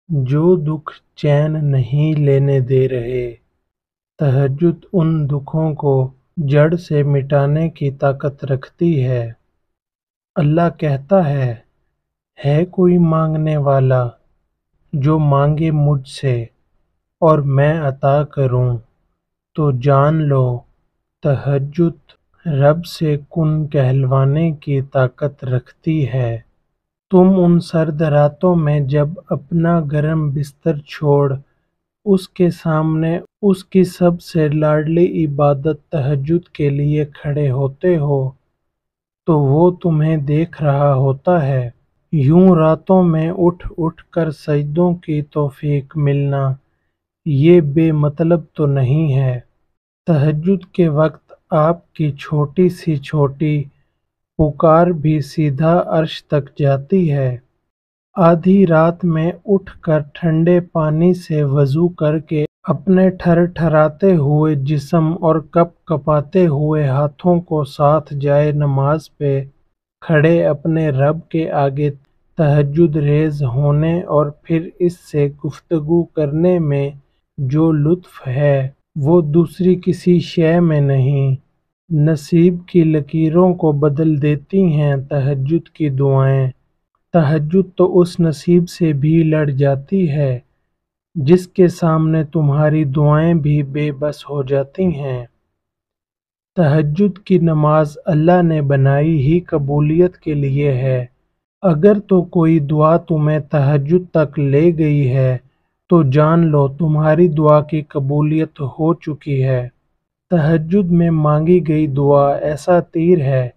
جو دکھ چین نہیں لینے دے رہے۔ تہجد ان دکھوں کو جڑ سے مٹانے کی طاقت رکھتی ہے۔ اللہ کہتا ہے کوئی مانگنے والا جو مانگے مجھ سے اور میں عطا کروں، تو جان لو تہجد رب سے کن کہلوانے کی طاقت رکھتی ہے۔ تم ان سرد راتوں میں جب اپنا گرم بستر چھوڑ اس کے سامنے اس کی سب سے لاڈلی عبادت تہجد کے لیے کھڑے ہوتے ہو، تو وہ تمہیں دیکھ رہا ہوتا ہے۔ یوں راتوں میں اٹھ اٹھ کر سجدوں کی توفیق ملنا یہ بے مطلب تو نہیں ہے۔ تہجد کے وقت آپ کی چھوٹی سی چھوٹی پکار بھی سیدھا عرش تک جاتی ہے۔ آدھی رات میں اٹھ کر ٹھنڈے پانی سے وضو کر کے اپنے تھر تھراتے ہوئے جسم اور کپ کپاتے ہوئے ہاتھوں کو ساتھ جائے نماز پہ کھڑے اپنے رب کے آگے تہجد ریز ہونے اور پھر اس سے گفتگو کرنے میں جو لطف ہے وہ دوسری کسی شے میں نہیں۔ نصیب کی لکیروں کو بدل دیتی ہیں تہجد کی دعائیں۔ تہجد تو اس نصیب سے بھی لڑ جاتی ہے جس کے سامنے تمہاری دعائیں بھی بے بس ہو جاتی ہیں۔ تہجد کی نماز اللہ نے بنائی ہی قبولیت کے لیے ہے۔ اگر تو کوئی دعا تمہیں تہجد تک لے گئی ہے تو جان لو تمہاری دعا کی قبولیت ہو چکی ہے۔ تہجد میں مانگی گئی دعا ایسا تیر ہے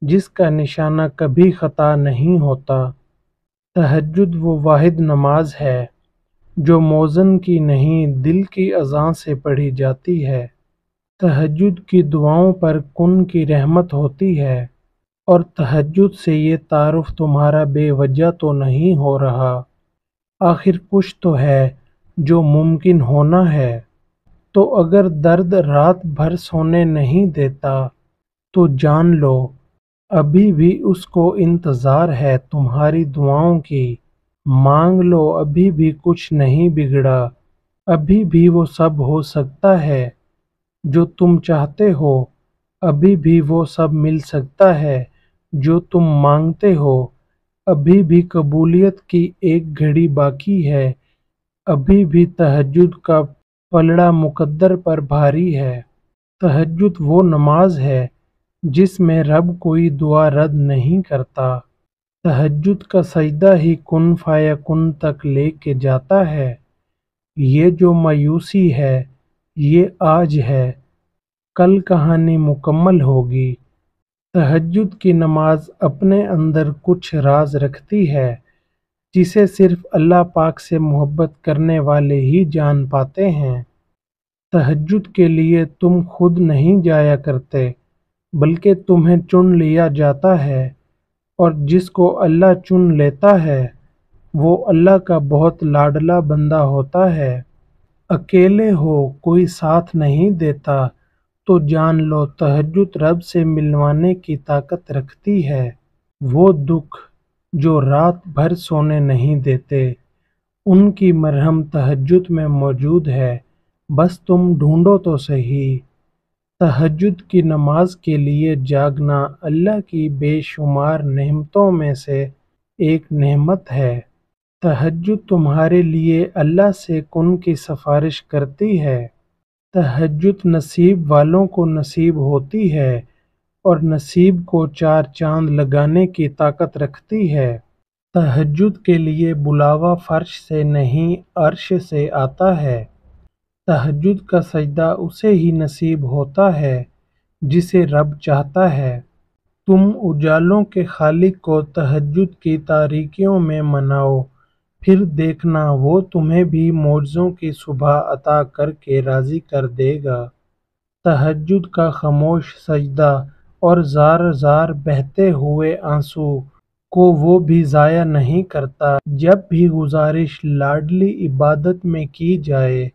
جس کا نشانہ کبھی خطا نہیں ہوتا۔ تہجد وہ واحد نماز ہے جو موذن کی نہیں دل کی اذان سے پڑھی جاتی ہے۔ تہجد کی دعاؤں پر کن کی رحمت ہوتی ہے، اور تہجد سے یہ تعارف تمہارا بے وجہ تو نہیں ہو رہا۔ آخر کچھ تو ہے جو ممکن ہونا ہے۔ تو اگر درد رات بھر سونے نہیں دیتا تو جان لو ابھی بھی اس کو انتظار ہے تمہاری دعاؤں کی۔ مانگ لو ابھی بھی کچھ نہیں بگڑا، ابھی بھی وہ سب ہو سکتا ہے جو تم چاہتے ہو، ابھی بھی وہ سب مل سکتا ہے جو تم مانگتے ہو، ابھی بھی قبولیت کی ایک گھڑی باقی ہے، ابھی بھی تہجد کا پلڑا مقدر پر بھاری ہے۔ تہجد وہ نماز ہے جس میں رب کوئی دعا رد نہیں کرتا۔ تہجد کا سجدہ ہی کن فیکن تک لے کے جاتا ہے۔ یہ جو مایوسی ہے یہ آج ہے، کل کہانی مکمل ہوگی۔ تہجد کی نماز اپنے اندر کچھ راز رکھتی ہے جسے صرف اللہ پاک سے محبت کرنے والے ہی جان پاتے ہیں۔ تہجد کے لیے تم خود نہیں جایا کرتے بلکہ تمہیں چن لیا جاتا ہے، اور جس کو اللہ چن لیتا ہے وہ اللہ کا بہت لاڈلا بندہ ہوتا ہے۔ اکیلے ہو کوئی ساتھ نہیں دیتا تو جان لو تہجد رب سے ملوانے کی طاقت رکھتی ہے۔ وہ دکھ جو رات بھر سونے نہیں دیتے ان کی مرہم تہجد میں موجود ہے، بس تم ڈھونڈو تو صحیح۔ تہجد کی نماز کے لیے جاگنا اللہ کی بے شمار نعمتوں میں سے ایک نعمت ہے۔ تہجد تمہارے لیے اللہ سے کن کی سفارش کرتی ہے۔ تہجد نصیب والوں کو نصیب ہوتی ہے اور نصیب کو چار چاند لگانے کی طاقت رکھتی ہے۔ تہجد کے لیے بلاوا فرش سے نہیں عرش سے آتا ہے۔ تہجد کا سجدہ اسے ہی نصیب ہوتا ہے جسے رب چاہتا ہے۔ تم اجالوں کے خالق کو تہجد کی تاریکیوں میں مناؤ، پھر دیکھنا وہ تمہیں بھی معجزوں کی صبح عطا کر کے راضی کر دے گا۔ تہجد کا خاموش سجدہ اور زار زار بہتے ہوئے آنسو کو وہ بھی ضائع نہیں کرتا۔ جب بھی گزارش لاڈلی عبادت میں کی جائے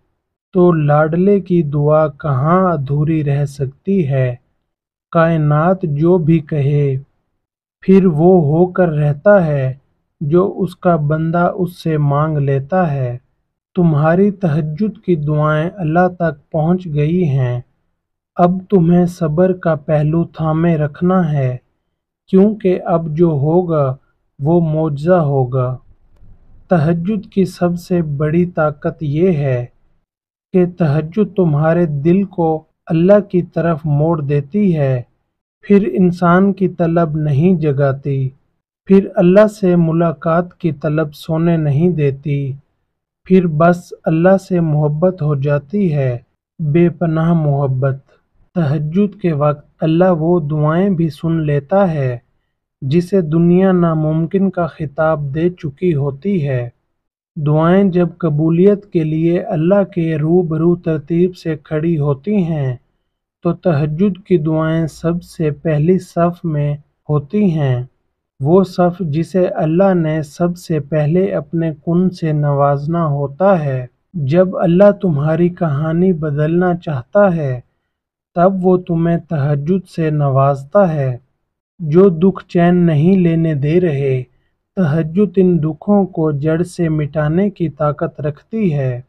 تو لاڈلے کی دعا کہاں ادھوری رہ سکتی ہے۔ کائنات جو بھی کہے پھر وہ ہو کر رہتا ہے جو اس کا بندہ اس سے مانگ لیتا ہے۔ تمہاری تہجد کی دعائیں اللہ تک پہنچ گئی ہیں، اب تمہیں صبر کا پہلو تھامے رکھنا ہے، کیونکہ اب جو ہوگا وہ معجزہ ہوگا۔ تہجد کی سب سے بڑی طاقت یہ ہے کہ تہجد تمہارے دل کو اللہ کی طرف موڑ دیتی ہے، پھر انسان کی طلب نہیں جگاتی، پھر اللہ سے ملاقات کی طلب سونے نہیں دیتی، پھر بس اللہ سے محبت ہو جاتی ہے، بے پناہ محبت۔ تہجد کے وقت اللہ وہ دعائیں بھی سن لیتا ہے جسے دنیا ناممکن کا خطاب دے چکی ہوتی ہے۔ دعائیں جب قبولیت کے لیے اللہ کے روبرو ترتیب سے کھڑی ہوتی ہیں تو تہجد کی دعائیں سب سے پہلی صف میں ہوتی ہیں، وہ صف جسے اللہ نے سب سے پہلے اپنے کن سے نوازنا ہوتا ہے۔ جب اللہ تمہاری کہانی بدلنا چاہتا ہے تب وہ تمہیں تہجد سے نوازتا ہے۔ جو دکھ چین نہیں لینے دے رہے، تہجد ان دکھوں کو جڑ سے مٹانے کی طاقت رکھتی ہے۔